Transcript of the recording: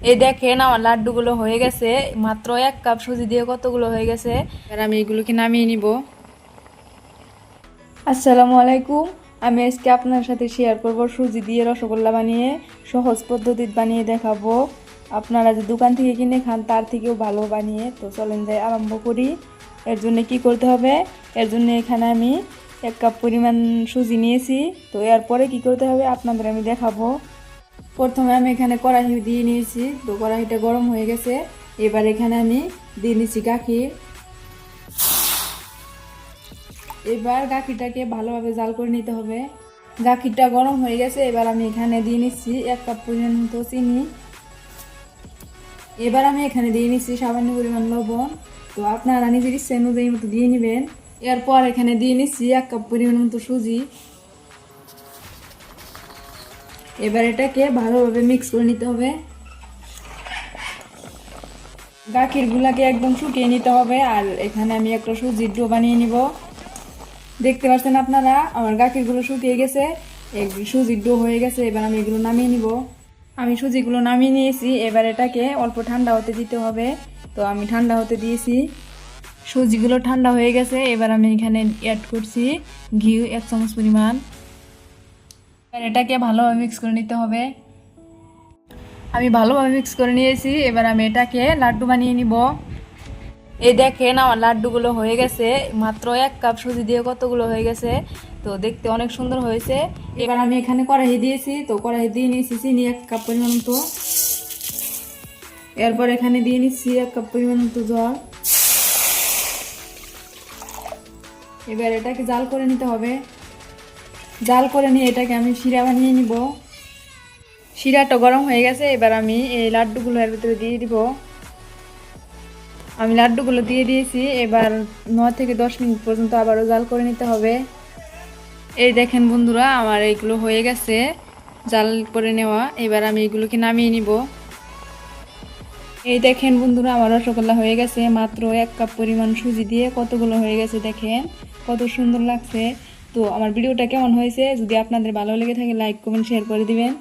এই দেখেন আমার লাড্ডুগুলো হয়ে গেছে, মাত্র 1 কাপ সুজি দিয়ে কতগুলো হয়ে গেছে। আর আমি এগুলোকে নামিয়ে নিব। আসসালামু আলাইকুম। আমি আজকে আপনার সাথে শেয়ার করব সুজি দিয়ে রসগোল্লা বানিয়ে সহজ পদ্ধতিতে বানিয়ে দেখাবো। আপনারা যে দোকান থেকে কিনে খান তার থেকেও ভালো বানিয়ে। তো চলেন যাই আরম্ভ করি। এর জন্য কি করতে হবে, এর জন্য এখানে আমি 1 কাপ পরিমাণ সুজি নিয়েছি। তো এরপরে কি করতে হবে আপনাদের আমি দেখাবো। প্রথমে আমি এখানে কড়াই দিয়ে নিয়েছি। তো কড়াইটা গরম হয়ে গেছে। এবার এখানে আমি দিয়ে নিচ্ছি গাখির। এবার গাখিরটাকে ভালোভাবে জাল করে নিতে হবে। গাখিরটা গরম হয়ে গেছে। এবার আমি এখানে দিয়ে নিচ্ছি 1 কাপ পরিমাণ মতো চিনি। এবার আমি এখানে দিয়ে নিচ্ছি সামান্য পরিমাণ লবণ। তো আপনারা নিজের ইচ্ছে অনুযায়ী মতো দিয়ে নেবেন। এরপর এখানে দিয়ে নিচ্ছি 1 কাপ পরিমাণ মতো সুজি। এবার এটাকে ভালোভাবে মিক্স করে নিতে হবে। গাখির গুলাকে একদম শুকিয়ে নিতে হবে। আর এখানে আমি একটা সুজির ডো বানিয়ে নিব। দেখতে পাচ্ছেন আপনারা আমার গাখির গুলো শুকিয়ে গেছে, সুজির ডো হয়ে গেছে। এবার আমি এগুলো নামিয়ে নিব। আমি সুজিগুলো নামিয়ে নিয়েছি। এবার এটাকে অল্প ঠান্ডা হতে দিতে হবে। তো আমি ঠান্ডা হতে দিয়েছি। সুজিগুলো ঠান্ডা হয়ে গেছে। এবার আমি এখানে অ্যাড করছি ঘি 1 চামচ পরিমাণ। এবার এটাকে ভালোভাবে মিক্স করে নিতে হবে। আমি ভালোভাবে মিক্স করে নিয়েছি। এবার আমি এটাকে লাড্ডু বানিয়ে নিব। এই দেখেন আমার লাড্ডুগুলো হয়ে গেছে, মাত্র 1 কাপ সুজি দিয়ে কতগুলো হয়ে গেছে। তো দেখতে অনেক সুন্দর হয়েছে। এবার আমি এখানে কড়াই দিয়েছি। তো কড়াই দিয়ে নিয়েছি চিনি 1 কাপ পরিমাণ মতো। এরপর এখানে দিয়ে নিচ্ছি 1 কাপ পরিমাণ মতো জল। এবার এটাকে জাল করে নিতে হবে। জাল করে নিয়ে এটাকে আমি শিরা বানিয়ে নিব। শিরাটা গরম হয়ে গেছে। এবার আমি এই লাড্ডুগুলো এর ভিতরে দিয়ে দিব। আমি লাড্ডুগুলো দিয়ে দিয়েছি। এবার 9 থেকে 10 মিনিট পর্যন্ত আবারও জাল করে নিতে হবে। এই দেখেন বন্ধুরা আমার এইগুলো হয়ে গেছে জাল করে নেওয়া। এবার আমি এগুলোকে নামিয়ে নিব। এই দেখেন বন্ধুরা আমার রসগোল্লা হয়ে গেছে, মাত্র 1 কাপ পরিমাণ সুজি দিয়ে কতগুলো হয়ে গেছে। দেখেন কত সুন্দর লাগছে। তো আমার ভিডিওটা কেমন হয়েছে, যদি আপনাদের ভালো লেগে থাকে লাইক কমেন্ট শেয়ার করে দিবেন।